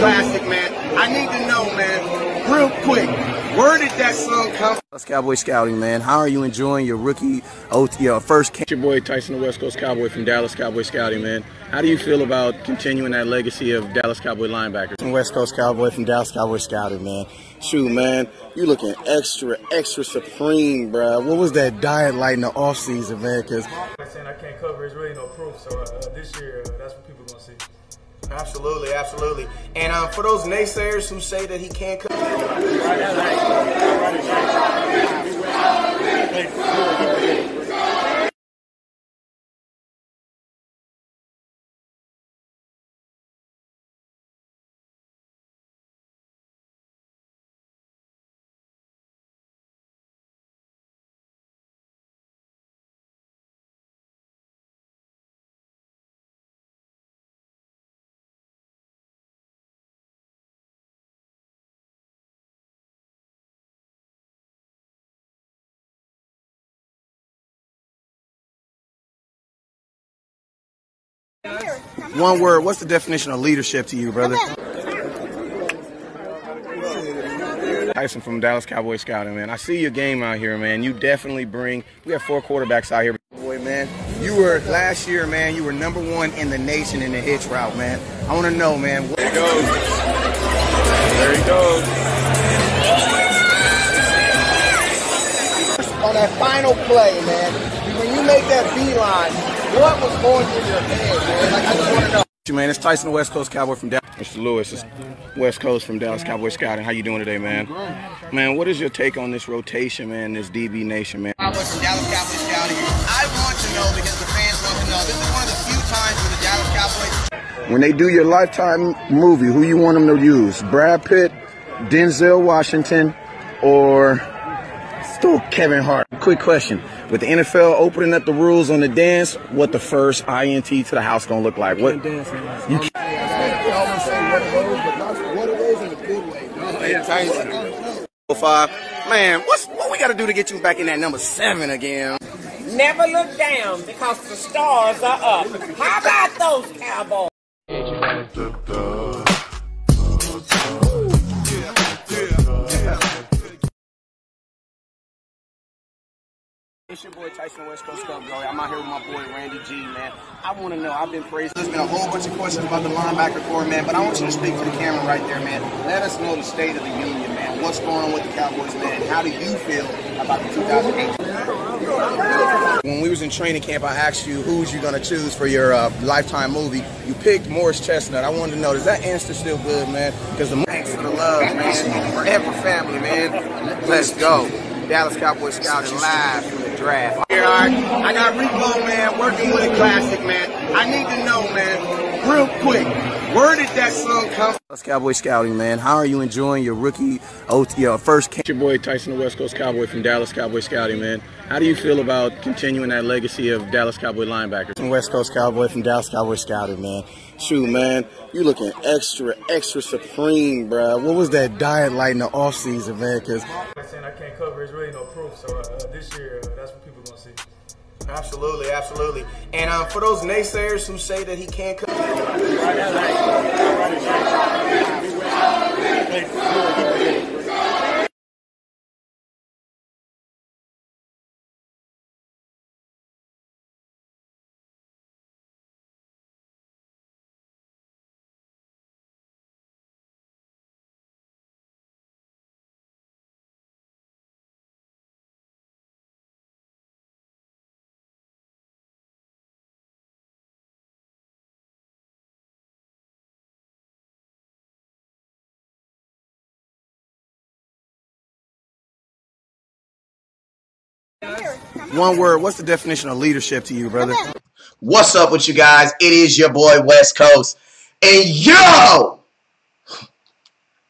classic, man. I need to know, man, real quick, where did that song come from? Dallas Cowboys scouting, man. How are you enjoying your rookie first camp? Your boy Tyson, the West Coast Cowboy from Dallas Cowboys scouting, man. How do you feel about continuing that legacy of Dallas Cowboy linebackers? West Coast Cowboy from Dallas Cowboys scouting, man. Shoot, man, you looking extra supreme, bro. What was that diet like in the off season, man? Because I can't cover. It's really no proof. So this year, that's what people gonna see. Absolutely, absolutely. And for those naysayers who say that he can't cover, one word, what's the definition of leadership to you, brother? Tyson from Dallas Cowboys scouting, man. I see your game out here, man. You definitely bring. We have 4 quarterbacks out here. Boy, man, you were last year, man. You were #1 in the nation in the hitch route, man. I want to know, man. There he goes. There he goes. on that final play, man, when you make that beeline, what was going through your head, man? Like, I just want to know. Man, it's Tyson, the West Coast Cowboy from Dallas. Mr. Lewis, it's West Coast from Dallas Cowboys scouting. How you doing today, man? Man, what is your take on this rotation, man, this DB Nation, man? Cowboys from Dallas Cowboys scouting. I want to know because the fans want to know. This is one of the few times where the Dallas Cowboys. When they do your Lifetime movie, who you want them to use? Brad Pitt, Denzel Washington, or still Kevin Hart? Quick question. With the NFL opening up the rules on the dance, what the first INT to the house gonna look like? What? You can't. Man, what we gotta do to get you back in that number 7 again? Never look down because the stars are up. How about those Cowboys? It's your boy Tyson, West Coast Cowboy. I'm out here with my boy Randy G, man. I want to know, I've been praised. There's been a whole bunch of questions about the linebacker core, man, but I want you to speak to the camera right there, man. Let us know the state of the union, man. What's going on with the Cowboys, man? How do you feel about the 2008? When we was in training camp, I asked you who's you going to choose for your Lifetime movie. You picked Morris Chestnut. I wanted to know, does that answer still good, man? Because the thanks for the love, man. Forever family, man. Let's go. Dallas Cowboys scouting live from the draft. Here, all right. I got Rico, man, working with a classic, man. I need to know, man, real quick, where did that song come from? Dallas Cowboys scouting, man. How are you enjoying your rookie first camp? Your boy Tyson, the West Coast Cowboy from Dallas Cowboys scouting, man. How do you feel about continuing that legacy of Dallas Cowboy linebackers? West Coast Cowboy from Dallas Cowboys scouting, man. Shoot, man, you looking extra supreme, bro. What was that diet like in the off season, man? Because I can't cover. It's really no proof. So this year, that's what people gonna see. Absolutely, absolutely. And for those naysayers who say that he can't cover. one word, what's the definition of leadership to you, brother? What's up with you guys? It is your boy West Coast. And yo!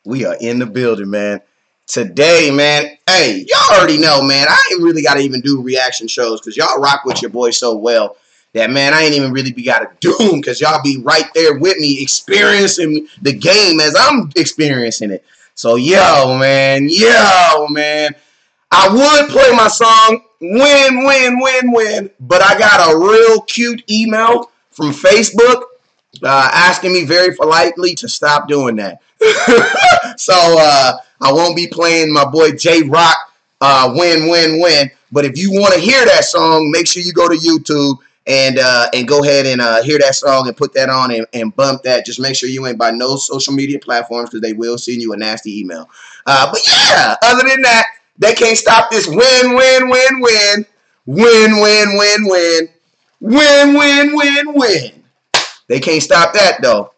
We are in the building, man. Today, man. Hey, y'all already know, man. I ain't really got to even do reaction shows because y'all rock with your boy so well that, man, I ain't even really got to do them because y'all be right there with me experiencing the game as I'm experiencing it. So, yo, man. I would play my song, win, but I got a real cute email from Facebook asking me very politely to stop doing that. So I won't be playing my boy J Rock Win Win Win. But if you want to hear that song, make sure you go to YouTube and go ahead and hear that song and put that on and bump that. Just make sure you ain't by no social media platforms because they will send you a nasty email. But yeah, other than that, they can't stop this win win win win win win win win win win win win. They can't stop that though.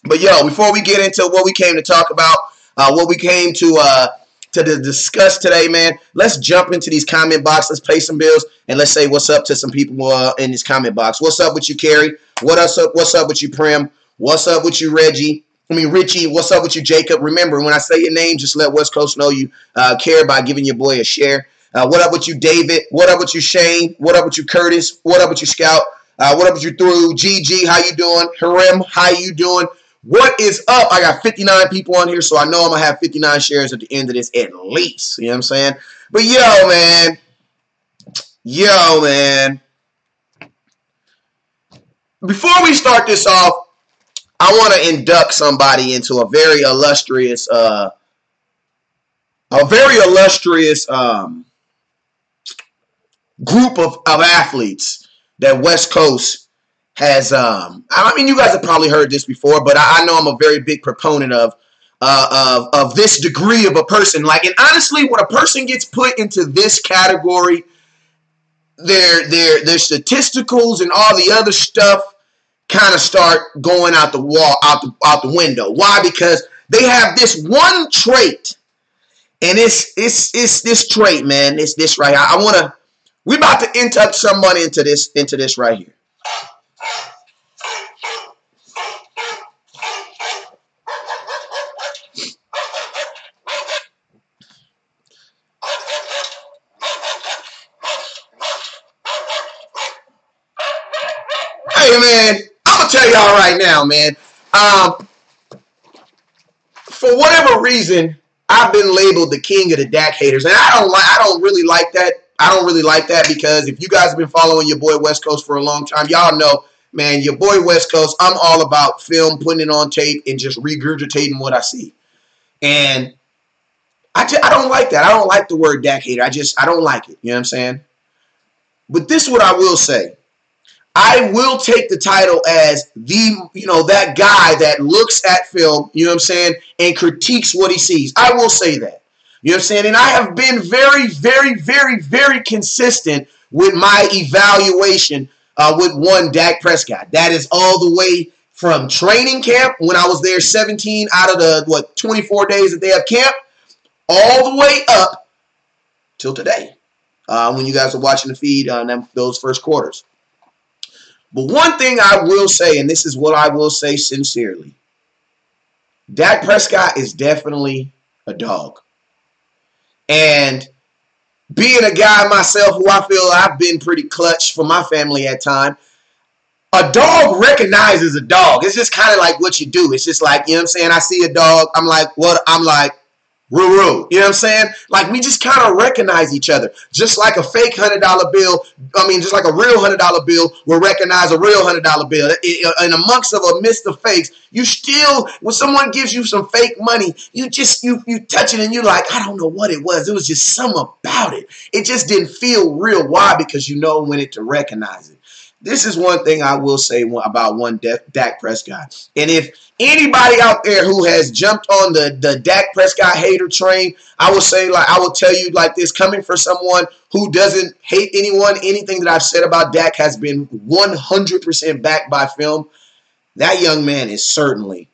But yo, before we get into what we came to talk about, what we came to discuss today, man, let's jump into these comment box. Let's pay some bills and let's say what's up to some people in this comment box. What's up with you, Carrie? What's up with you, Prim? What's up with you, Richie? What's up with you, Jacob? Remember, when I say your name, just let West Coast know you care by giving your boy a share. What up with you, David? What up with you, Shane? What up with you, Curtis? What up with you, Scout? What up with you, Through? GG, how you doing? Harem, how you doing? What is up? I got 59 people on here, so I know I'm going to have 59 shares at the end of this at least. You know what I'm saying? But yo, man. Before we start this off, I want to induct somebody into a very illustrious group of athletes that West Coast has. I mean, you guys have probably heard this before, but I know I'm a very big proponent of this degree of a person. Like, and honestly, when a person gets put into this category, their statisticals and all the other stuff kind of start going out the window. Why? Because they have this one trait, and it's this trait, man. It's this right here. We're about to induct someone into this right here. Hey, man, I'm going to tell y'all right now, man. For whatever reason, I've been labeled the king of the Dak haters, and I don't really like that. I don't really like that because if you guys have been following your boy West Coast for a long time, y'all know, man, your boy West Coast, I'm all about film, putting it on tape, and just regurgitating what I see. And I don't like that. I don't like the word Dak hater. I don't like it. You know what I'm saying? But this is what I will say. I will take the title as that guy that looks at film, you know what I'm saying, and critiques what he sees. I will say that. You know what I'm saying? And I have been very, very, very, very consistent with my evaluation with one Dak Prescott. That is all the way from training camp when I was there 17 out of the, 24 days that they have camp, all the way up till today when you guys are watching the feed on those first quarters. But one thing I will say, and this is what I will say sincerely, Dak Prescott is definitely a dog. And being a guy myself who I feel I've been pretty clutch for my family at times, a dog recognizes a dog. It's just kind of like what you do. It's just like, you know what I'm saying? I see a dog. I'm like, what? I'm like, Roo. You know what I'm saying? Like, we just kind of recognize each other. Just like a fake $100 bill, just like a real $100 bill will recognize a real $100 bill. And amongst a mist of fakes, you still, when someone gives you some fake money, you touch it and you're like, I don't know what it was. It was just something about it. It just didn't feel real. Why? Because you know when to recognize it. This is one thing I will say about one Dak Prescott. And if anybody out there who has jumped on the Dak Prescott hater train, I will tell you like this, coming from someone who doesn't hate anyone, anything that I've said about Dak has been 100% backed by film. That young man is certainly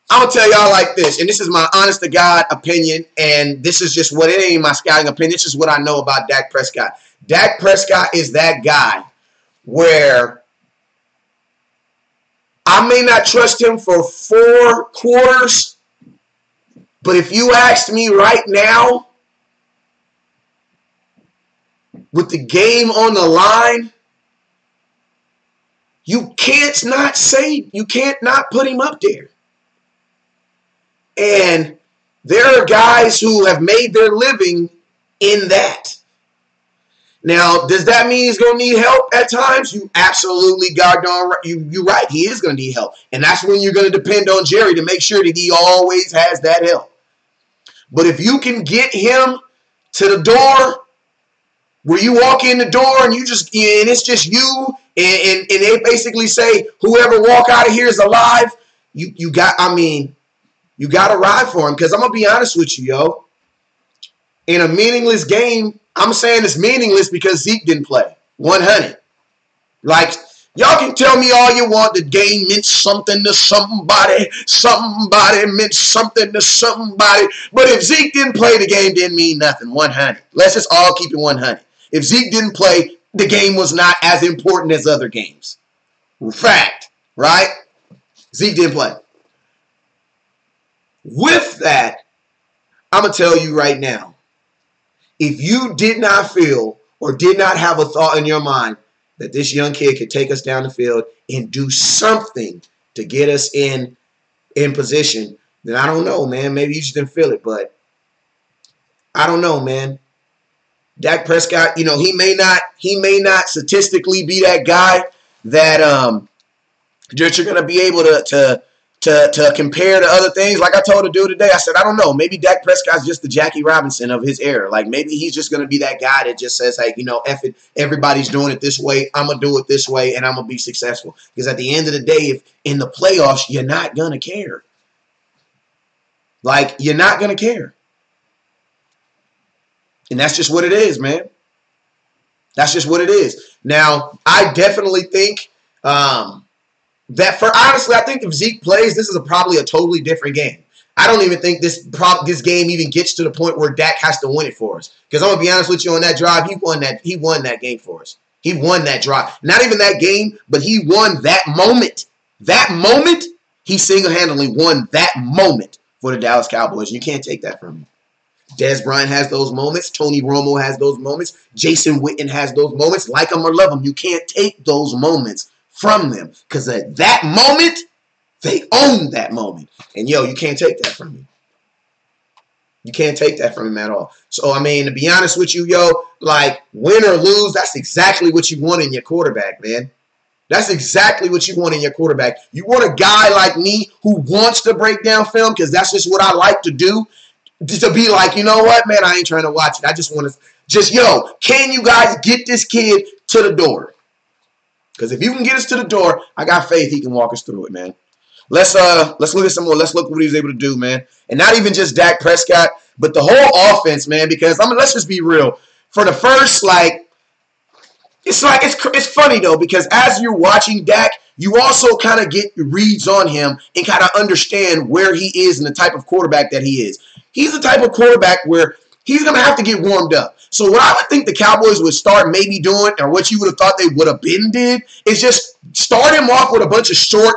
I'm going to tell y'all like this, and this is my honest to God opinion, and this is just what it ain't my scouting opinion. This is what I know about Dak Prescott. Dak Prescott is that guy where I may not trust him for 4 quarters, but if you asked me right now, with the game on the line, you can't not put him up there. And there are guys who have made their living in that. Now, does that mean he's going to need help at times? You absolutely goddamn right. You're right. He is going to need help. And that's when you're going to depend on Jerry to make sure that he always has that help. But if you can get him to the door where you walk in the door and it's just you and they basically say whoever walk out of here is alive, you got to ride for him. Because I'm going to be honest with you, yo. In a meaningless game, I'm saying it's meaningless because Zeke didn't play. 100. Like, y'all can tell me all you want. The game meant something to somebody. Somebody meant something to somebody. But if Zeke didn't play, the game didn't mean nothing. 100. Let's just all keep it 100. If Zeke didn't play, the game was not as important as other games. Fact, right? Zeke didn't play. With that, I'm going to tell you right now, if you did not feel or did not have a thought in your mind that this young kid could take us down the field and do something to get us in position, then I don't know, man. Maybe you just didn't feel it, but I don't know, man. Dak Prescott, he may not statistically be that guy that you're going to be able to compare to other things. Like I told a dude today, I said, I don't know. Maybe Dak Prescott's just the Jackie Robinson of his era. Like maybe he's just going to be that guy that just says, hey, F it. Everybody's doing it this way. I'm going to do it this way, and I'm going to be successful. Because at the end of the day, if in the playoffs, you're not going to care. Like, you're not going to care. And that's just what it is, man. That's just what it is. Now, I definitely think honestly, I think if Zeke plays, this is probably a totally different game. I don't even think this game even gets to the point where Dak has to win it for us. Because I'm gonna be honest with you, on that drive, he won that game for us. He won that drive. Not even that game, but he won that moment. That moment, he single-handedly won that moment for the Dallas Cowboys. You can't take that from him. Dez Bryant has those moments. Tony Romo has those moments. Jason Witten has those moments. Like them or love them, you can't take those moments from them. Because at that moment, they own that moment. And, you can't take that from him. You can't take that from him at all. So, to be honest with you, like, win or lose, that's exactly what you want in your quarterback, man. That's exactly what you want in your quarterback. You want a guy like me who wants to break down film because that's just what I like to do. To be like, you know what, man, I ain't trying to watch it. I just want to can you guys get this kid to the door? Because if you can get us to the door, I got faith he can walk us through it, man. Let's look at some more. Let's look at what he was able to do, man. And not even just Dak Prescott, but the whole offense, man. Because let's just be real. For the first, it's funny though, because as you're watching Dak, you also kind of get reads on him and kind of understand where he is and the type of quarterback that he is. He's the type of quarterback where he's going to have to get warmed up. So what I would think the Cowboys would start maybe doing, or what you would have thought they would have been did, is just start him off with a bunch of short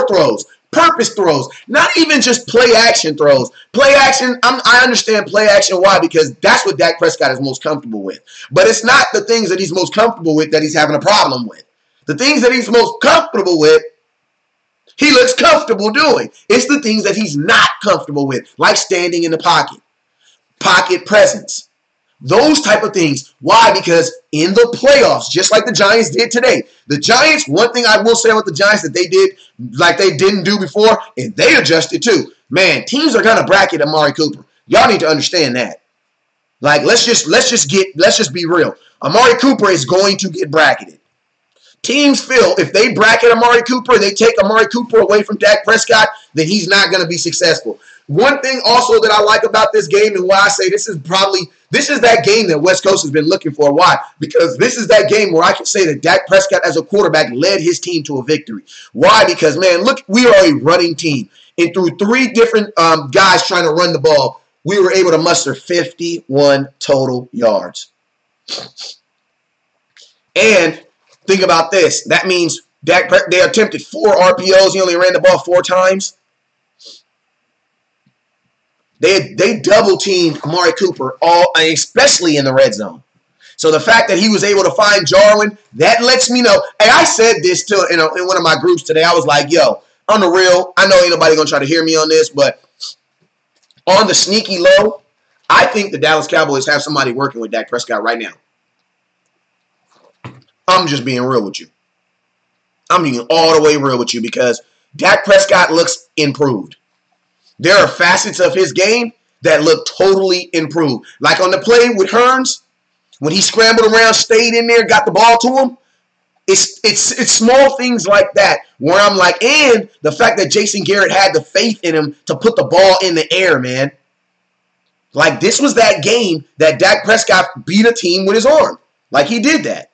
throws, purpose throws, not even just play action throws. Play action, I understand play action. Why? Because that's what Dak Prescott is most comfortable with. But it's not the things that he's most comfortable with that he's having a problem with. The things that he's most comfortable with, he looks comfortable doing. It's the things that he's not comfortable with, like standing in the pocket presence. Those type of things. Why? Because in the playoffs, just like the Giants did today, the Giants, one thing I will say about the Giants that they did like they didn't do before, and they adjusted too. Man, teams are gonna bracket Amari Cooper. Y'all need to understand that. Like, let's just be real. Amari Cooper is going to get bracketed. Teams feel if they bracket Amari Cooper, they take Amari Cooper away from Dak Prescott, then he's not going to be successful. One thing also that I like about this game and why I say this is that game that West Coast has been looking for. Why? Because this is that game where I can say that Dak Prescott as a quarterback led his team to a victory. Why? Because, man, look, we are a running team. And through three different guys trying to run the ball, we were able to muster 51 total yards. And think about this. That means they attempted 4 RPOs. He only ran the ball 4 times. They double-teamed Amari Cooper, especially in the red zone. So the fact that he was able to find Jarwin, that lets me know. And I said this too in one of my groups today. I was like, yo, on the real, I know ain't nobody going to try to hear me on this, but on the sneaky low, I think the Dallas Cowboys have somebody working with Dak Prescott right now. I'm just being real with you. I'm being all the way real with you because Dak Prescott looks improved. There are facets of his game that look totally improved. Like on the play with Hearns, when he scrambled around, stayed in there, got the ball to him. It's small things like that where I'm like, and the fact that Jason Garrett had the faith in him to put the ball in the air, man. Like this was that game that Dak Prescott beat a team with his arm. Like he did that.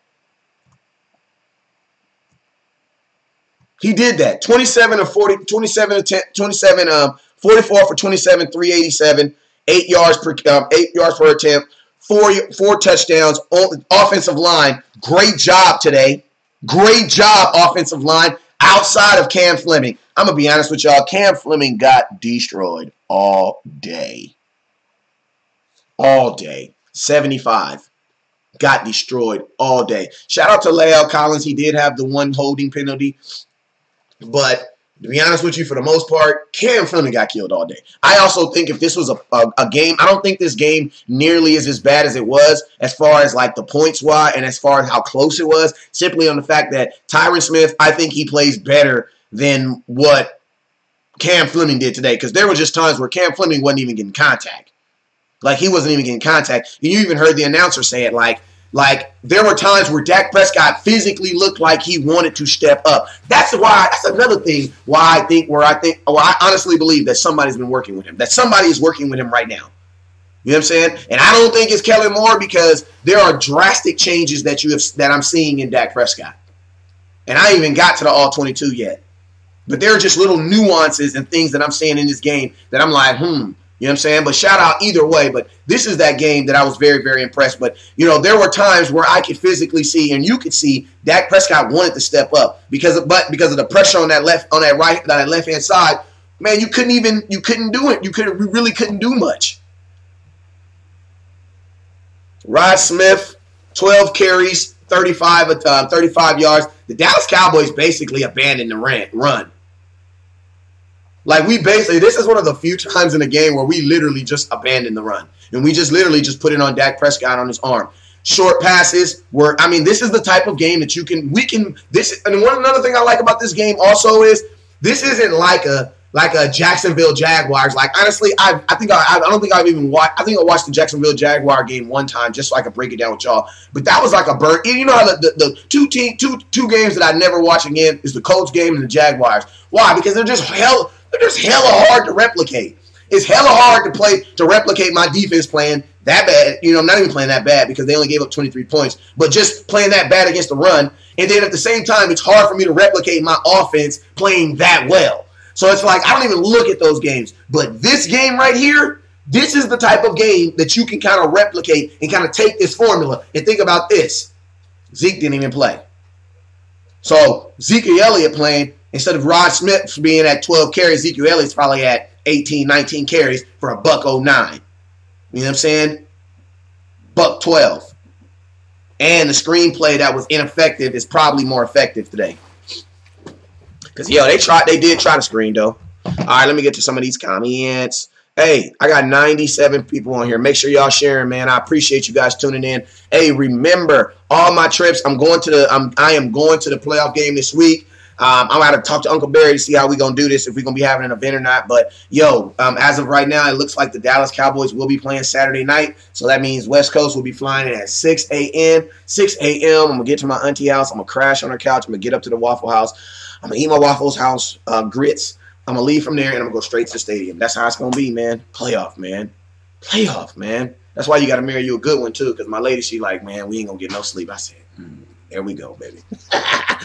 He did that. 27 of 40, 27 44 for 27, 387, 8 yards per attempt, four touchdowns. Offensive line, great job today. Great job, offensive line, outside of Cam Fleming. I'm going to be honest with y'all. Cam Fleming got destroyed all day. All day. 75. Got destroyed all day. Shout out to Lael Collins. He did have the one holding penalty. But to be honest with you, for the most part, Cam Fleming got killed all day. I also think if this was a game, I don't think this game nearly is as bad as it was as far as like the points wise and as far as how close it was, simply on the fact that Tyron Smith, I think he plays better than what Cam Fleming did today because there were just times where Cam Fleming wasn't even getting contact. Like he wasn't even getting contact. You even heard the announcer say it like there were times where Dak Prescott physically looked like he wanted to step up. That's another thing why I honestly believe that somebody's been working with him. That somebody is working with him right now. You know what I'm saying? And I don't think it's Kellen Moore because there are drastic changes that I'm seeing in Dak Prescott. And I even got to the all 22 yet. But there are just little nuances and things that I'm seeing in this game that I'm like, You know what I'm saying? But shout out either way. But this is that game that I was very, very impressed. But, there were times where I could physically see and you could see Dak Prescott wanted to step up because of the pressure on that left-hand side. Man, you couldn't do it. You really couldn't do much. Rod Smith, 12 carries, 35 yards. The Dallas Cowboys basically abandoned the run. Like this is one of the few times in the game where we literally just abandoned the run. And we just literally just put it on Dak Prescott on his arm. Short passes this is the type of game that another thing I like about this game also is this isn't like a Jacksonville Jaguars. Like honestly, I think I watched the Jacksonville Jaguar game one time just so I could break it down with y'all. But that was like a burn. You know how the two games that I never watch again is the Colts game and the Jaguars. Why? Because they're just hella hard to replicate. It's hella hard to replicate my defense playing that bad. I'm not even playing that bad because they only gave up 23 points, but just playing that bad against the run. And then at the same time, it's hard for me to replicate my offense playing that well. So it's like I don't even look at those games. But this game right here, this is the type of game that you can kind of replicate and kind of take this formula and think about this. Zeke didn't even play. So Ezekiel Elliott playing. Instead of Rod Smith being at 12 carries, Ezekiel Elliott's probably at 18, 19 carries for $109. You know what I'm saying? $112. And the screenplay that was ineffective is probably more effective today. Because, they did try to screen, though. All right, let me get to some of these comments. Hey, I got 97 people on here. Make sure y'all sharing, man. I appreciate you guys tuning in. Hey, remember, all my trips, I am going to the playoff game this week. I'm going to talk to Uncle Barry to see how we're going to do this, if we're going to be having an event or not. But, as of right now, it looks like the Dallas Cowboys will be playing Saturday night. So that means West Coast will be flying in at 6 a.m. 6 a.m. I'm going to get to my auntie house. I'm going to crash on her couch. I'm going to get up to the Waffle House. I'm going to eat my Waffle House grits. I'm going to leave from there, and I'm going to go straight to the stadium. That's how it's going to be, man. Playoff, man. That's why you got to marry you a good one, too, because my lady, she like, man, we ain't going to get no sleep. I said, there we go, baby.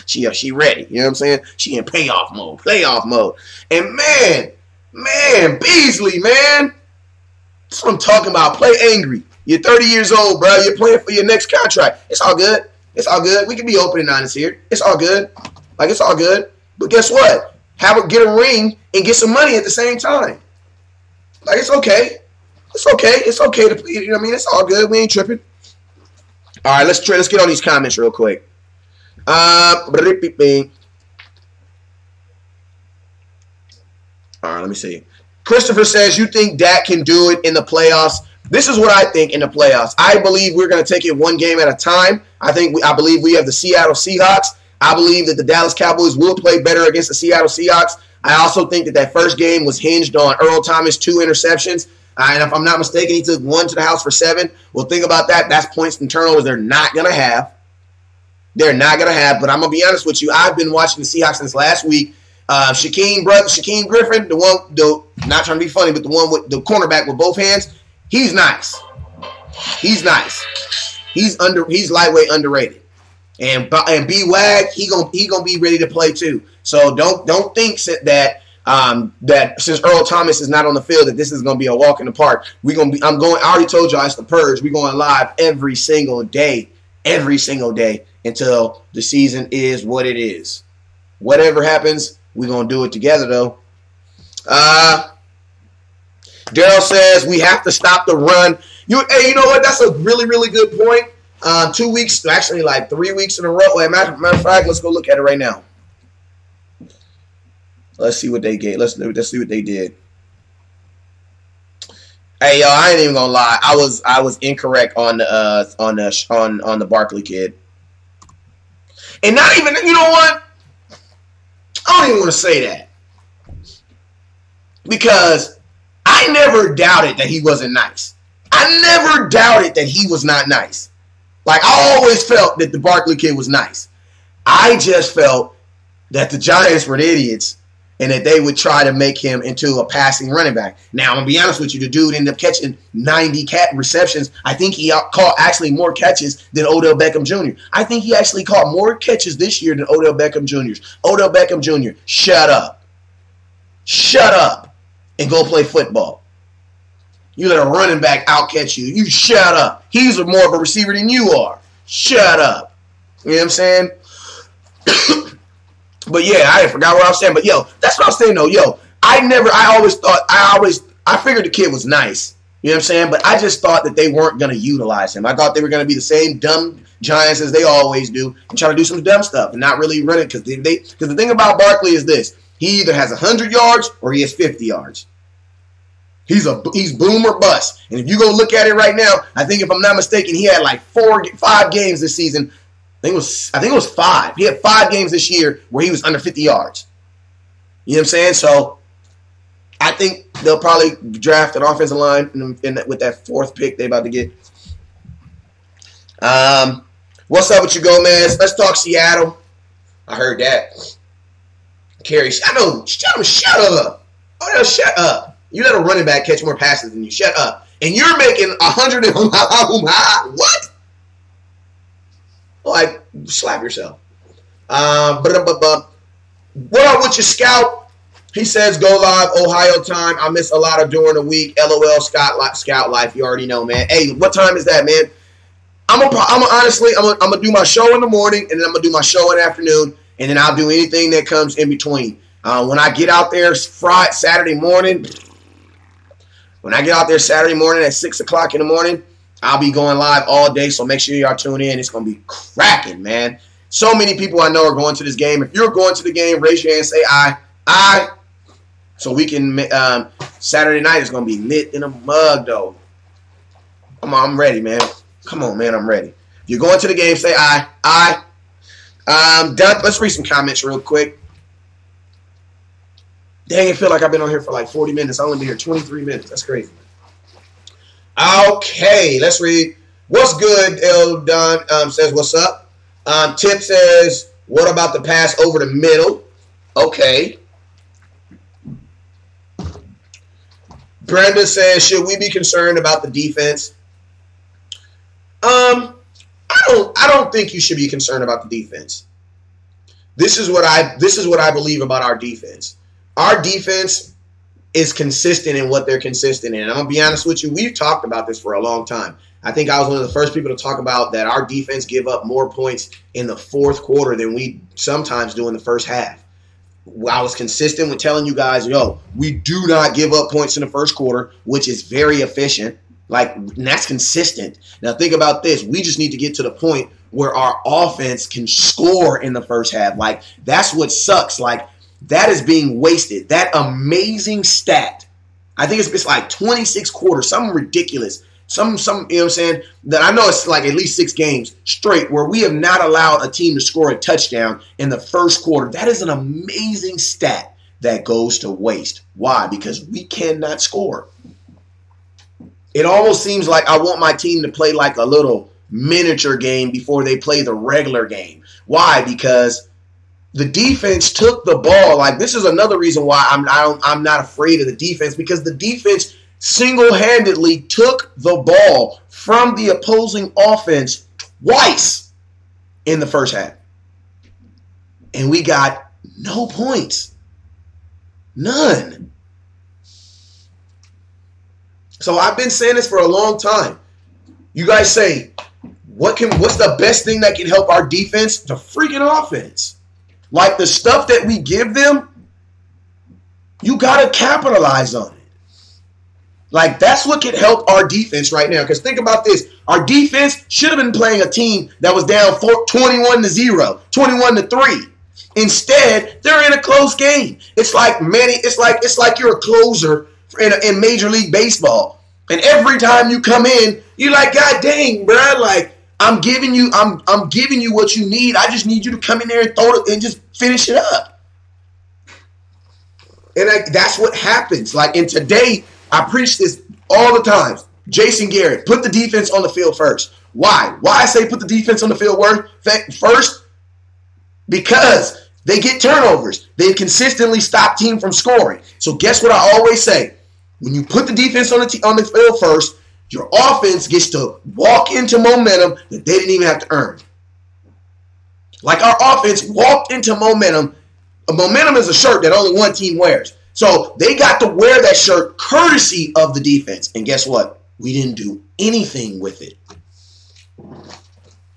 She ready. You know what I'm saying? She in playoff mode. And man, Beasley, man. That's what I'm talking about. Play angry. You're 30 years old, bro. You're playing for your next contract. It's all good. We can be open and honest here. It's all good. It's all good. But guess what? Get a ring and get some money at the same time. It's okay. It's okay to, it's all good. We ain't tripping. All right, let's get on these comments real quick. All right, let me see. Christopher says, you think Dak can do it in the playoffs? This is what I think in the playoffs. I believe we're going to take it one game at a time. I believe we have the Seattle Seahawks. I believe that the Dallas Cowboys will play better against the Seattle Seahawks. I also think that first game was hinged on Earl Thomas' 2 interceptions. And if I'm not mistaken, he took 1 to the house for 7. Well, think about that. That's points and turnovers they're not going to have. They're not going to have. But I'm going to be honest with you. I've been watching the Seahawks since last week. Shaquem Griffin, not trying to be funny, but the one with the cornerback with both hands, he's nice. He's nice. He's lightweight underrated. And B-Wag, he gonna be ready to play too. So don't think that since Earl Thomas is not on the field that this is gonna be a walk in the park. I already told y'all it's the purge. We're going live every single day until the season is what it is. Whatever happens, we're gonna do it together though. Daryl says we have to stop the run. Hey, you know what? That's a really, really good point. 2 weeks, actually like 3 weeks in a row. Matter of fact, let's go look at it right now. Let's see what they get. Let's see what they did. Hey, yo, I ain't even gonna lie. I was incorrect on the Barkley kid, and not even. You know what? I don't even want to say that because I never doubted that he wasn't nice. I never doubted that he was not nice. Like, I always felt that the Barkley kid was nice. I just felt that the Giants were idiots and that they would try to make him into a passing running back. Now, I'm going to be honest with you. The dude ended up catching 90 receptions. I think he caught actually more catches than Odell Beckham Jr. I think he actually caught more catches this year than Odell Beckham Jr. Odell Beckham Jr., shut up. Shut up and go play football. You let a running back outcatch you. You shut up. He's more of a receiver than you are. Shut up. You know what I'm saying? But yeah, I forgot what I was saying. But yo, that's what I was saying though. Yo, I figured the kid was nice. You know what I'm saying? But I just thought that they weren't going to utilize him. I thought they were going to be the same dumb Giants as they always do and try to do some dumb stuff and not really run it because the thing about Barkley is this. He either has 100 yards or he has 50 yards. He's boom or bust. And if you go look at it right now, I think if I'm not mistaken, he had like 5 games this season. I think it was 5. He had 5 games this year where he was under 50 yards. You know what I'm saying? So I think they'll probably draft an offensive line with that 4th pick they about to get. What's up with you, Gomez? Let's talk Seattle. I heard that. Carey, I know. Shut up. Oh, no, shut up. You let a running back catch more passes than you. Shut up. And you're making 100 and what? Like, slap yourself. What up with your scout? He says, go live, Ohio time. I miss a lot of during the week. LOL, scout life. You already know, man. Hey, what time is that, man? I'm gonna do my show in the morning, and then I'm gonna do my show in the afternoon, and then I'll do anything that comes in between. When I get out there Saturday morning, at 6 o'clock in the morning, I'll be going live all day, so make sure y'all tune in. It's going to be cracking, man. So many people I know are going to this game. If you're going to the game, raise your hand and say aye. So we can, Saturday night is going to be lit in a mug, though. Come on, I'm ready, man. Come on, man, I'm ready. If you're going to the game, say aye. Let's read some comments real quick. Dang, I feel like I've been on here for like 40 minutes. I've only been here 23 minutes. That's crazy. Okay, let's read. What's good? El Don says, what's up? Tip says, what about the pass over the middle? Okay. Brenda says, should we be concerned about the defense? I don't think you should be concerned about the defense. This is what I believe about our defense. Our defense is consistent in what they're consistent in. And I'm going to be honest with you, we've talked about this for a long time. I think I was one of the first people to talk about that our defense give up more points in the 4th quarter than we sometimes do in the first half. I was consistent with telling you guys, yo, we do not give up points in the 1st quarter, which is very efficient. Like, and that's consistent. Now, think about this. We just need to get to the point where our offense can score in the first half. Like, that's what sucks. Like, that is being wasted. That amazing stat. I think it's like 26 quarters, something ridiculous. Some, you know what I'm saying? That I know it's like at least 6 games straight where we have not allowed a team to score a touchdown in the first quarter. That is an amazing stat that goes to waste. Why? Because we cannot score. It almost seems like I want my team to play like a little miniature game before they play the regular game. Why? Because the defense took the ball. Like, this is another reason why I'm not afraid of the defense, because the defense single-handedly took the ball from the opposing offense twice in the first half. And we got no points. None. So I've been saying this for a long time. You guys say, what's the best thing that can help our defense? The freaking offense. Like, the stuff that we give them, you got to capitalize on it. Like, that's what can help our defense right now. Because think about this. Our defense should have been playing a team that was down 21-0, 21-3. Instead, they're in a close game. It's like you're a closer in Major League Baseball. And every time you come in, you're like, God dang, bro, like, I'm giving you what you need. I just need you to come in there and throw it and just finish it up. And that's what happens. Like, and today, I preach this all the time. Jason Garrett, put the defense on the field first. Why? Why I say put the defense on the field first? Because they get turnovers. They consistently stop team from scoring. So guess what I always say? When you put the defense on the field first, your offense gets to walk into momentum that they didn't even have to earn. Like, our offense walked into momentum. Momentum is a shirt that only one team wears. So they got to wear that shirt courtesy of the defense. And guess what? We didn't do anything with it.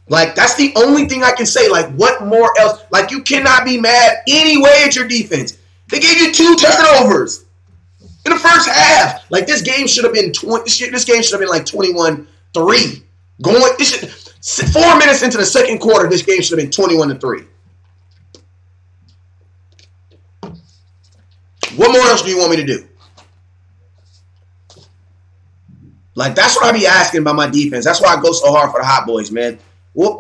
Like, that's the only thing I can say. Like, what more else? Like, you cannot be mad anyway at your defense. They gave you 2 turnovers in the first half. Like, this game should have been like 21-3. 4 minutes into the second quarter, this game should have been 21-3. What more else do you want me to do? Like, that's what I be asking about my defense. That's why I go so hard for the Hot Boys, man. What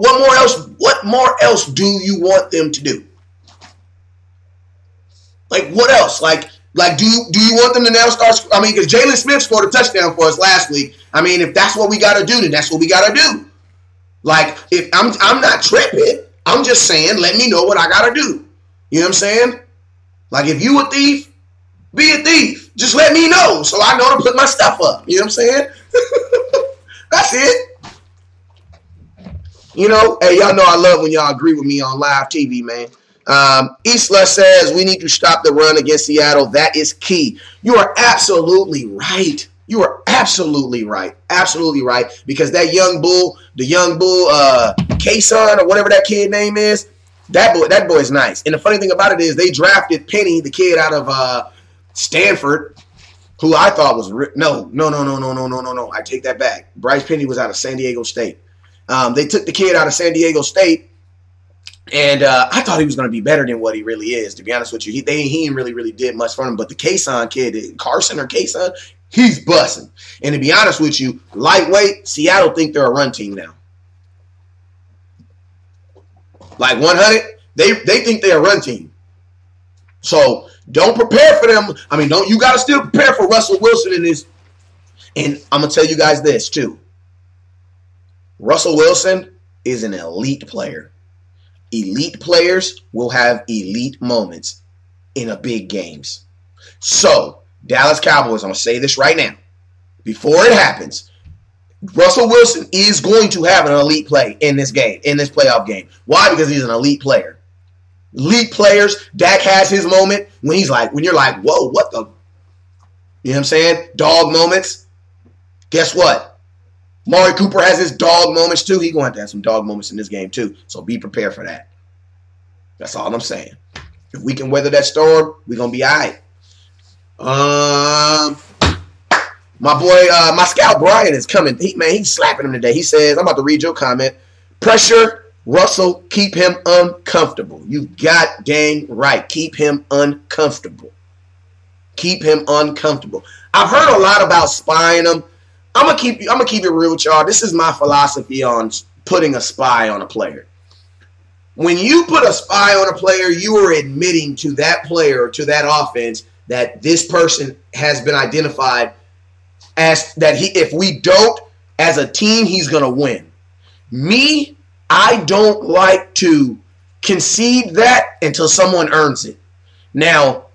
more else do you want them to do? Like, what else? Like do you want them to now start? I mean, because Jalen Smith scored a touchdown for us last week. I mean, if that's what we got to do, then that's what we got to do. Like, if I'm not tripping, I'm just saying, let me know what I got to do. You know what I'm saying? Like, if you a thief, be a thief. Just let me know so I know to put my stuff up. You know what I'm saying? That's it. You know, hey, y'all know I love when y'all agree with me on live TV, man. Isla says we need to stop the run against Seattle. That is key. You are absolutely right. You are absolutely right. Absolutely right. Because that young bull, K-Son or whatever that kid name is, that boy is nice. And the funny thing about it is they drafted Penny, the kid out of Stanford, who I thought was no. I take that back. Bryce Penny was out of San Diego State. They took the kid out of San Diego State, and I thought he was going to be better than what he really is, to be honest with you. He didn't really did much for him, but the K-Son kid, Carson or K-Son, he's busting. And to be honest with you, lightweight, Seattle think they're a run team now. Like 100, they think they're a run team. So don't prepare for them. I mean, you got to still prepare for Russell Wilson in this. And I'm going to tell you guys this too. Russell Wilson is an elite player. Elite players will have elite moments in a big games. So, Dallas Cowboys, I'm going to say this right now. Before it happens, Russell Wilson is going to have an elite play in this game, in this playoff game. Why? Because he's an elite player. Elite players, Dak has his moment when you're like, whoa, what the? You know what I'm saying? Dog moments. Guess what? Maury Cooper has his dog moments too. He's going to have some dog moments in this game too. So be prepared for that. That's all I'm saying. If we can weather that storm, we're going to be all right. My boy, my scout Brian is coming. He's slapping him today. He says, I'm about to read your comment. Pressure Russell, keep him uncomfortable. You got dang right. Keep him uncomfortable. Keep him uncomfortable. I've heard a lot about spying him. I'm gonna keep it real with y'all. This is my philosophy on putting a spy on a player. When you put a spy on a player, you are admitting to that player or to that offense that this person has been identified as that if we don't, as a team, he's gonna win. Me, I don't like to concede that until someone earns it. Now,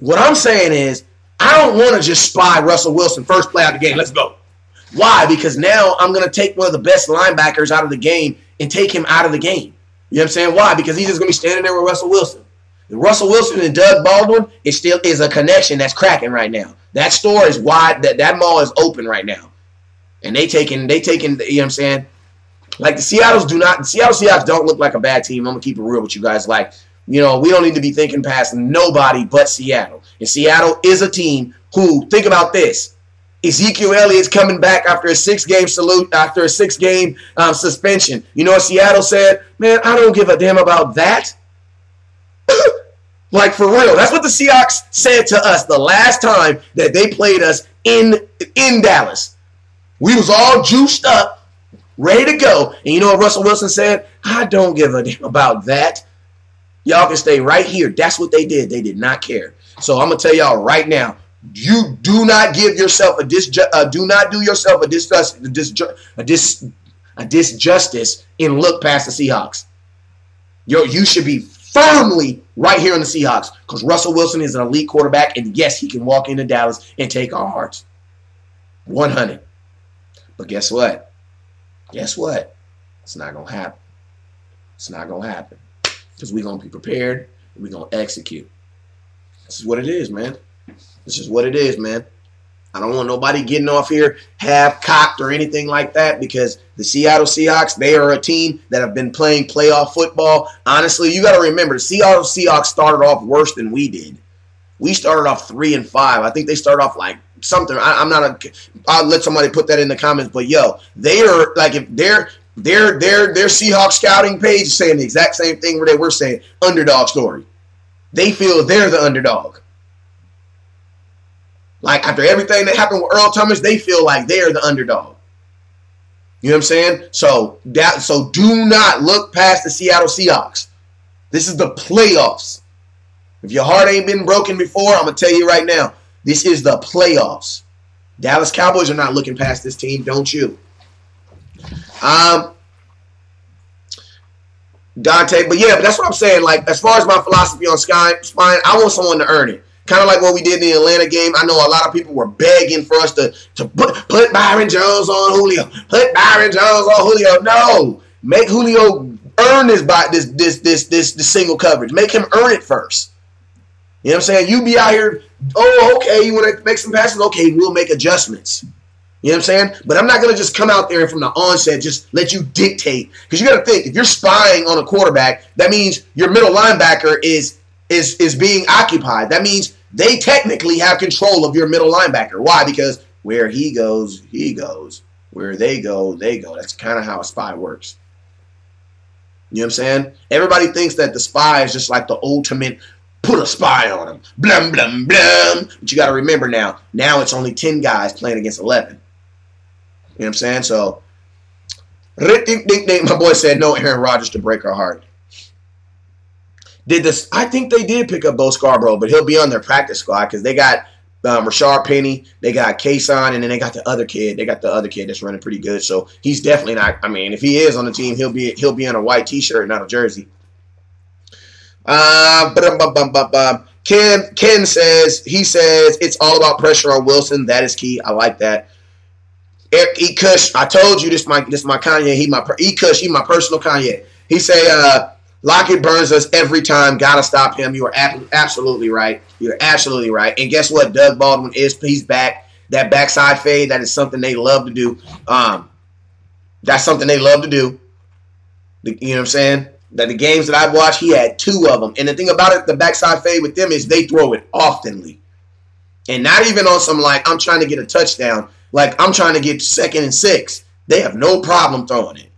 what I'm saying is, I don't want to just spy Russell Wilson first play out of the game. Let's go. Why? Because now I'm going to take one of the best linebackers out of the game and take him out of the game. You know what I'm saying? Why? Because he's just going to be standing there with Russell Wilson. And Russell Wilson and Doug Baldwin, it still is a connection that's cracking right now. That store is wide. That mall is open right now. And they taking, you know what I'm saying? Like the Seattle Seahawks don't look like a bad team. I'm going to keep it real with you guys. Like, you know, we don't need to be thinking past nobody but Seattle. And Seattle is a team who, think about this. Ezekiel Elliott's coming back after a 6-game suspension. You know what Seattle said? Man, I don't give a damn about that. Like, for real. That's what the Seahawks said to us the last time that they played us in Dallas. We was all juiced up, ready to go. And you know what Russell Wilson said? I don't give a damn about that. Y'all can stay right here. That's what they did. They did not care. So I'm gonna tell y'all right now, you do not give yourself a disjustice and look past the Seahawks. You should be firmly right here on the Seahawks because Russell Wilson is an elite quarterback, and yes, he can walk into Dallas and take our hearts. 100. But guess what? Guess what? It's not gonna happen. It's not gonna happen. Because we're going to be prepared and we're going to execute. This is what it is, man. This is what it is, man. I don't want nobody getting off here half-cocked or anything like that because the Seattle Seahawks, they are a team that have been playing playoff football. Honestly, you got to remember, the Seattle Seahawks started off worse than we did. We started off 3-5. I think they started off like something. I'll let somebody put that in the comments. But, yo, they are like if they're – Their Seahawks scouting page is saying the exact same thing where they were saying underdog story. They feel they're the underdog. Like after everything that happened with Earl Thomas, they feel like they're the underdog. You know what I'm saying? So do not look past the Seattle Seahawks. This is the playoffs. If your heart ain't been broken before, I'm gonna tell you right now, this is the playoffs. Dallas Cowboys are not looking past this team, don't you? Dante, but that's what I'm saying. Like, as far as my philosophy on spying, I want someone to earn it. Kind of like what we did in the Atlanta game. I know a lot of people were begging for us to put Byron Jones on Julio. Put Byron Jones on Julio. No, make Julio earn this single coverage. Make him earn it first. You know what I'm saying? You be out here. Oh, okay. You want to make some passes? Okay, we'll make adjustments. You know what I'm saying? But I'm not going to just come out there and from the onset just let you dictate. Because you got to think, if you're spying on a quarterback, that means your middle linebacker is being occupied. That means they technically have control of your middle linebacker. Why? Because where he goes, he goes. Where they go, they go. That's kind of how a spy works. You know what I'm saying? Everybody thinks that the spy is just like the ultimate put a spy on him. Blum, blum, blum. But you got to remember now it's only 10 guys playing against 11. You know what I'm saying? So, my boy said no Aaron Rodgers to break our heart. I think they did pick up Bo Scarborough, but he'll be on their practice squad because they got Rashard Penny, they got Kason, and then they got the other kid. They got the other kid that's running pretty good. So he's definitely not. I mean, if he is on the team, he'll be on a white T-shirt, not a jersey. Ken says it's all about pressure on Wilson. That is key. I like that. E-Kush, I told you this my Kanye. He my personal Kanye. He say Lockett burns us every time. Gotta stop him. You are absolutely right. You're absolutely right. And guess what? Doug Baldwin he's back. That backside fade, that is something they love to do. That's something they love to do. You know what I'm saying? That the games that I've watched, he had 2 of them. And the thing about it, the backside fade with them is they throw it oftenly. And not even on some like I'm trying to get a touchdown. Like, I'm trying to get 2nd and 6. They have no problem throwing it.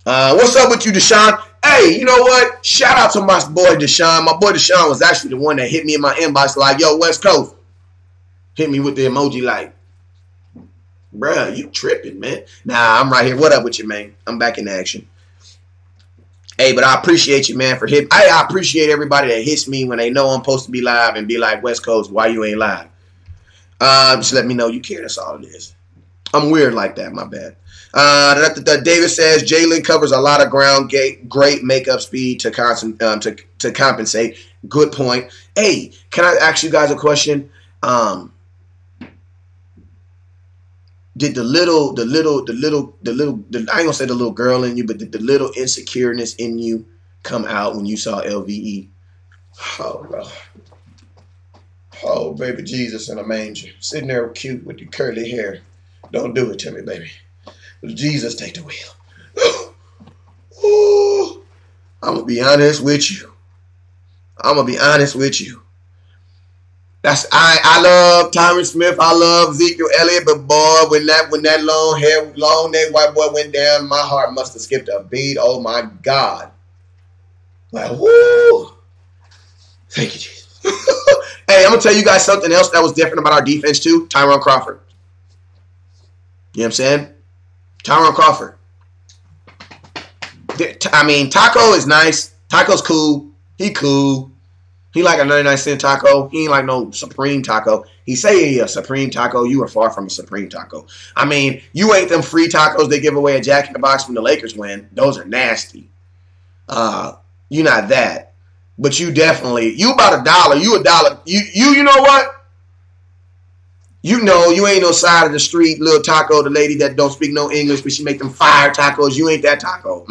What's up with you, Deshaun? Hey, you know what? Shout out to my boy Deshaun. My boy Deshaun was actually the one that hit me in my inbox like, yo, West Coast. Hit me with the emoji like, bruh, you tripping, man. Nah, I'm right here. What up with you, man? I'm back in action. Hey, but I appreciate you, man, for hitting. I appreciate everybody that hits me when they know I'm supposed to be live and be like, West Coast, why you ain't live? Just let me know you care. That's all it is. I'm weird like that. My bad. David says Jalen covers a lot of ground. Great makeup speed to compensate. Good point. Hey, can I ask you guys a question? Did the little I ain't gonna say the little girl in you, but did the little insecureness in you come out when you saw LVE? Oh Lord. Oh, baby Jesus in a manger. Sitting there cute with the curly hair. Don't do it to me, baby. Jesus, take the wheel. Ooh. I'm going to be honest with you. I love Tyron Smith. I love Ezekiel Elliott. But, boy, when that long neck white boy went down, my heart must have skipped a beat. Oh, my God. Like, whoo. Thank you, Jesus. Hey, I'm going to tell you guys something else that was different about our defense, too. Tyron Crawford. You know what I'm saying? Tyron Crawford. I mean, Taco is nice. Taco's cool. He cool. He like a 99-cent taco. He ain't like no Supreme taco. He say he a Supreme taco. You are far from a Supreme taco. I mean, you ain't them free tacos they give away at Jack in the Box when the Lakers win. Those are nasty. You not that. But you definitely, you about $1. You $1. You know what? You know, you ain't no side of the street little taco, the lady that don't speak no English, but she make them fire tacos. You ain't that taco.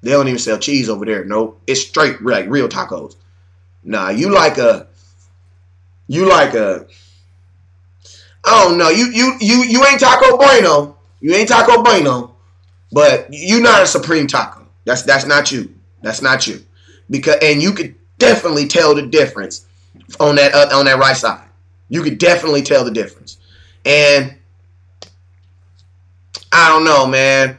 They don't even sell cheese over there. No, it's straight like real tacos. Nah, you like a, I don't know. You ain't Taco Bueno. You ain't Taco Bueno, but you not a Supreme taco. That's not you. That's not you. And you could definitely tell the difference on that right side. You could definitely tell the difference. And I don't know, man.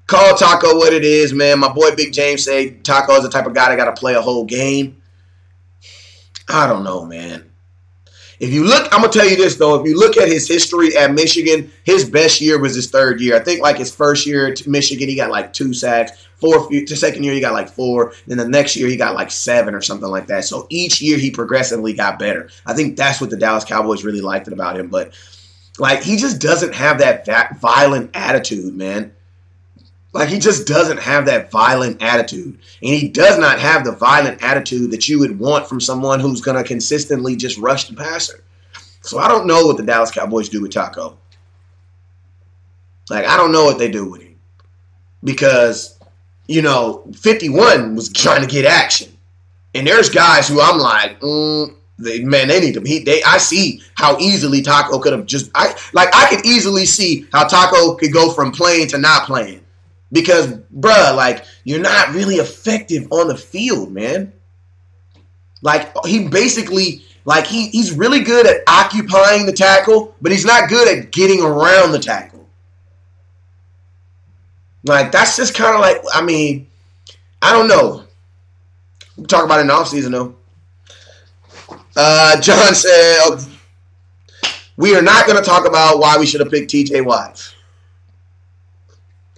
Call Taco what it is, man. My boy Big James say Taco is the type of guy that got to play a whole game. I don't know, man. If you look, I'm going to tell you this, though. If you look at his history at Michigan, his best year was his 3rd year. I think like his 1st year at Michigan, he got like 2 sacks. The 2nd year, he got like 4. Then the next year, he got like 7 or something like that. So each year, he progressively got better. I think that's what the Dallas Cowboys really liked about him. But like, he just doesn't have that violent attitude, man. Like, he just doesn't have that violent attitude. And he does not have the violent attitude that you would want from someone who's going to consistently just rush the passer. So I don't know what the Dallas Cowboys do with Taco. Like, I don't know what they do with him. Because, you know, 51 was trying to get action. And there's guys who I'm like, they need to. I see how easily Taco could have I could easily see how Taco could go from playing to not playing. Because, bruh, like, you're not really effective on the field, man. Like, he basically, like, he's really good at occupying the tackle, but he's not good at getting around the tackle. Like, that's just kind of like, I mean, I don't know. We'll talk about it in the offseason, though. John said, we are not going to talk about why we should have picked T.J. Watt.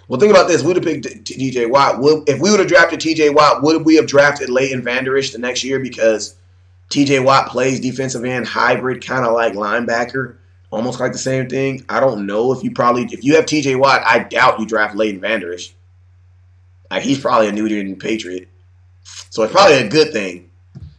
Well, think about this. We would have picked T.J. Watt. If we would have drafted T.J. Watt, would we have drafted Leighton Vander Esch the next year because T.J. Watt plays defensive end, hybrid, kind of like linebacker, almost like the same thing? I don't know. If you have T.J. Watt, I doubt you draft Leighton Vander Esch. Like, he's probably a New England Patriot. So it's probably a good thing.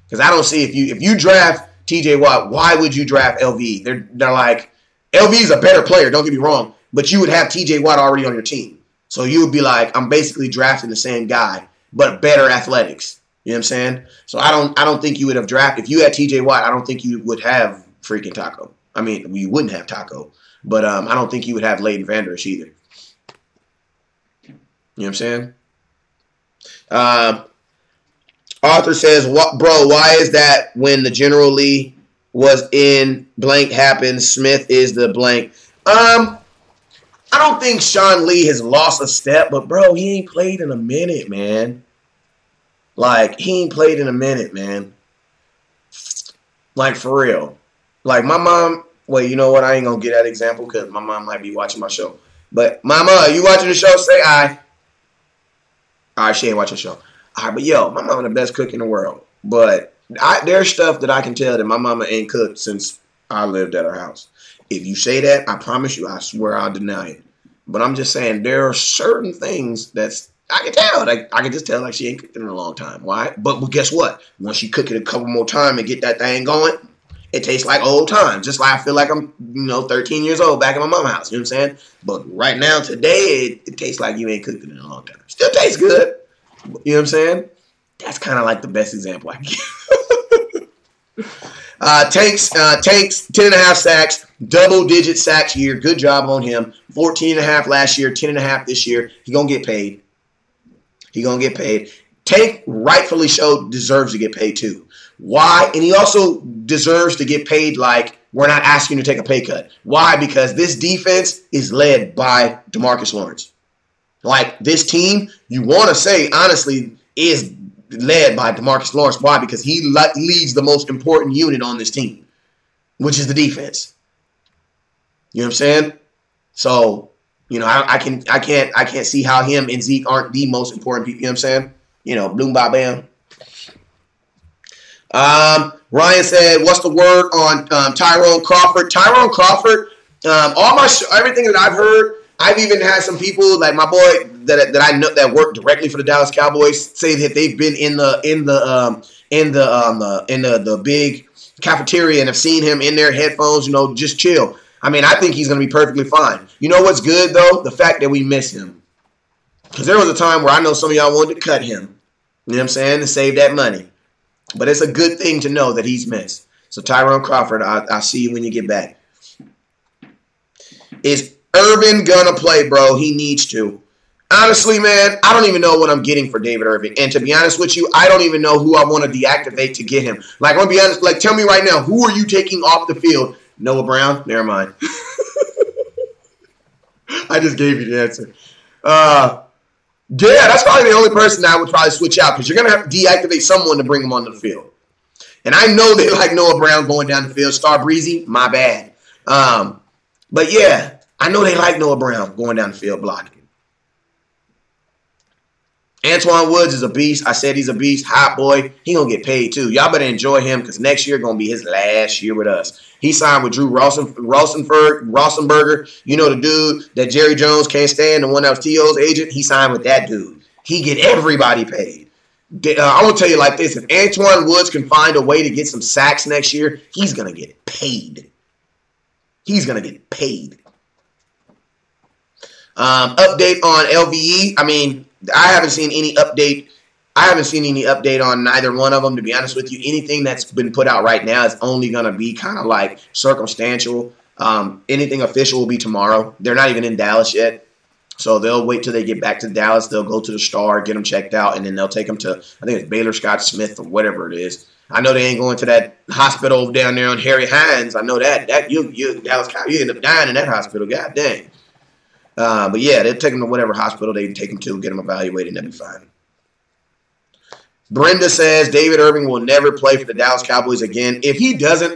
Because I don't see if you draft T.J. Watt, why would you draft LV? They're like, LV is a better player, don't get me wrong, but you would have T.J. Watt already on your team. So you would be like, I'm basically drafting the same guy, but better athletics. You know what I'm saying? So I don't think you would have drafted. If you had T.J. Watt, I don't think you would have freaking Taco. I mean, you wouldn't have Taco, but I don't think you would have Leighton Vander Esch either. You know what I'm saying? Arthur says, bro, why is that when the General Lee was in blank happened. Smith is the blank. I don't think Sean Lee has lost a step, but bro, he ain't played in a minute, man. Like, he ain't played in a minute, man. Like, for real. Like, my mom, wait, you know what? I ain't gonna get that example because my mom might be watching my show. But, mama, you watching the show? Say aye. All right, she ain't watching the show. All right, but yo, my mama the best cook in the world. But there's stuff that I can tell that my mama ain't cooked since I lived at her house. If you say that, I promise you, I swear I'll deny it. But I'm just saying there are certain things that's I can tell. Like, I can just tell like she ain't cooked in a long time. Why? But guess what? Once she cook it a couple more times and get that thing going, it tastes like old times. Just like I feel like I'm, 13 years old back in my mom's house. You know what I'm saying? But right now, today, it tastes like you ain't cooked it in a long time. Still tastes good. You know what I'm saying? That's kind of like the best example I can give. Tanks, 10.5 sacks, double-digit sacks year. Good job on him. 14.5 last year, 10.5 this year. He's going to get paid. He's going to get paid. Tank rightfully deserves to get paid too. Why? And he also deserves to get paid like we're not asking to take a pay cut. Why? Because this defense is led by DeMarcus Lawrence. Like, this team, you want to say, honestly, is led by DeMarcus Lawrence. Why? Because he leads the most important unit on this team, which is the defense. You know what I'm saying? So, I can't see how him and Zeke aren't the most important people. You know what I'm saying? Bloom, ba, bam. Ryan said, "What's the word on Tyrone Crawford?" Tyrone Crawford. Everything that I've heard. I've even had some people like my boy that I know that work directly for the Dallas Cowboys say that they've been in the big cafeteria and have seen him in their headphones, just chill. I mean, I think he's going to be perfectly fine. You know what's good though? The fact that we miss him, because there was a time where I know some of y'all wanted to cut him. You know what I'm saying? To save that money, but it's a good thing to know that he's missed. So Tyrone Crawford, I'll see you when you get back. Is Irvin gonna play, bro? He needs to. Honestly, man, I don't even know what I'm getting for David Irvin. And to be honest with you, I don't even know who I want to deactivate to get him. Like, I'm gonna be honest, like, tell me right now, who are you taking off the field? Noah Brown? Never mind. I just gave you the answer. Yeah, that's probably the only person that I would probably switch out because you're gonna have to deactivate someone to bring him onto the field. And I know they like Noah Brown going down the field. Star Breezy, my bad. But yeah. I know they like Noah Brown going down the field blocking. Antoine Woods is a beast. I said he's a beast. Hot boy. He going to get paid too. Y'all better enjoy him because next year going to be his last year with us. He signed with Drew Rosenberger. You know the dude that Jerry Jones can't stand, the one that was T.O.'s agent? He signed with that dude. He get everybody paid. I want to tell you like this. If Antoine Woods can find a way to get some sacks next year, he's going to get paid. He's going to get paid. Update on LVE. I mean, I haven't seen any update. On neither one of them, to be honest with you. Anything that's been put out right now is only going to be kind of like circumstantial. Anything official will be tomorrow. They're not even in Dallas yet. So they'll wait till they get back to Dallas. They'll go to the Star, get them checked out, and then they'll take them to, I think it's Baylor Scott Smith or whatever it is. I know they ain't going to that hospital down there on Harry Hines. I know that. You Dallas Cowboys, you end up dying in that hospital. God dang. But yeah, they'll take them to whatever hospital they take them to, get them evaluated, and they'll be fine. Brenda says David Irving will never play for the Dallas Cowboys again. If he doesn't,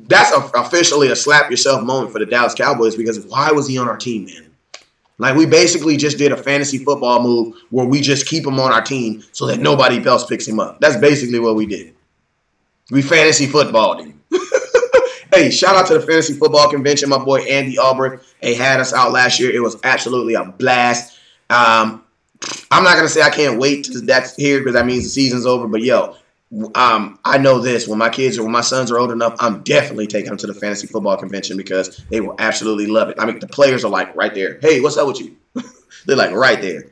that's officially a slap yourself moment for the Dallas Cowboys because why was he on our team then? Like, we basically just did a fantasy football move where we just keep him on our team so that nobody else picks him up. That's basically what we did. We fantasy footballed him. Hey, shout out to the Fantasy Football Convention. My boy Andy Albrecht had us out last year. It was absolutely a blast. I'm not going to say I can't wait till that's here because that means the season's over. But, yo, I know this. When my sons are old enough, I'm definitely taking them to the Fantasy Football Convention because they will absolutely love it. I mean, the players are like right there. Hey, what's up with you? They're like right there.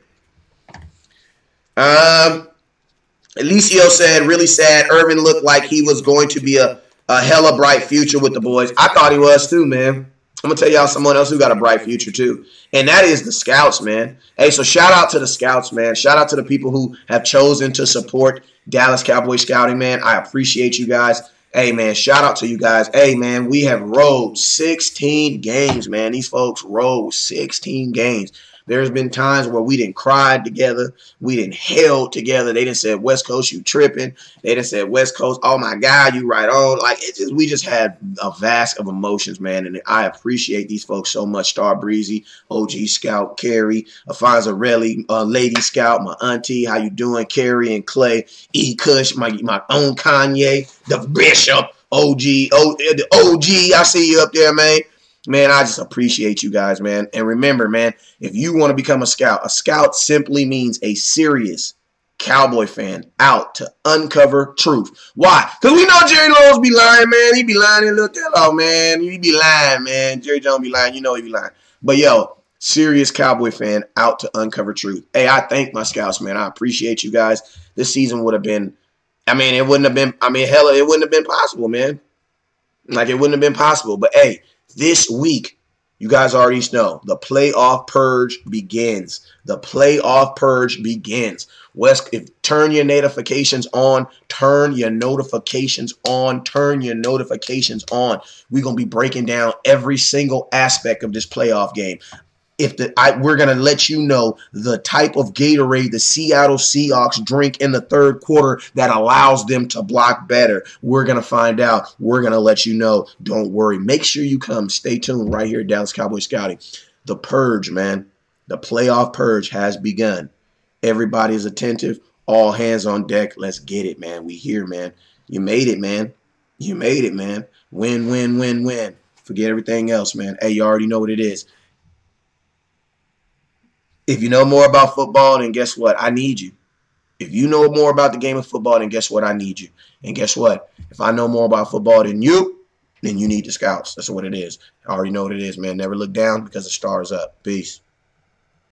Alicio said, really sad. Irvin looked like he was going to be a hella bright future with the boys. I thought he was too, man. I'm going to tell y'all someone else who got a bright future too. And that is the scouts, man. Hey, so shout out to the scouts, man. Shout out to the people who have chosen to support Dallas Cowboys scouting, man. I appreciate you guys. Hey, man, shout out to you guys. Hey, man, we have rode 16 games, man. These folks rode 16 games. There's been times where we didn't cry together. We didn't held together. They didn't say, West Coast, you tripping. They didn't say, West Coast, oh, my God, you right on. Like, we just had a vast of emotions, man. And I appreciate these folks so much. Star Breezy, OG Scout, Carrie, Afonzarelli, Lady Scout, my auntie, how you doing? Carrie and Clay, E. Kush, my own Kanye, the Bishop, the OG, I see you up there, man. Man, I just appreciate you guys, man. And remember, man, if you want to become a scout simply means a serious Cowboy fan out to uncover truth. Why? Because we know Jerry Lowe's be lying, man. He be lying and look that out, man. He be lying, man. Jerry Jones be lying. You know he be lying. But, yo, serious Cowboy fan out to uncover truth. Hey, I thank my scouts, man. I appreciate you guys. This season would have been, it wouldn't have been, it wouldn't have been possible, man. Like, it wouldn't have been possible. But, hey, this week, you guys already know, the playoff purge begins. The playoff purge begins. Turn your notifications on. Turn your notifications on. Turn your notifications on. We're going to be breaking down every single aspect of this playoff game. We're going to let you know the type of Gatorade the Seattle Seahawks drink in the third quarter that allows them to block better. We're going to find out. We're going to let you know. Don't worry. Make sure you come. Stay tuned right here at Dallas Cowboys Scouting. The purge, man. The playoff purge has begun. Everybody is attentive. All hands on deck. Let's get it, man. We here, man. You made it, man. You made it, man. Win, win, win, win. Forget everything else, man. Hey, you already know what it is. If you know more about football, then guess what? I need you. If you know more about the game of football, then guess what? I need you. And guess what? If I know more about football than you, then you need the scouts. That's what it is. I already know what it is, man. Never look down because the star is up. Peace.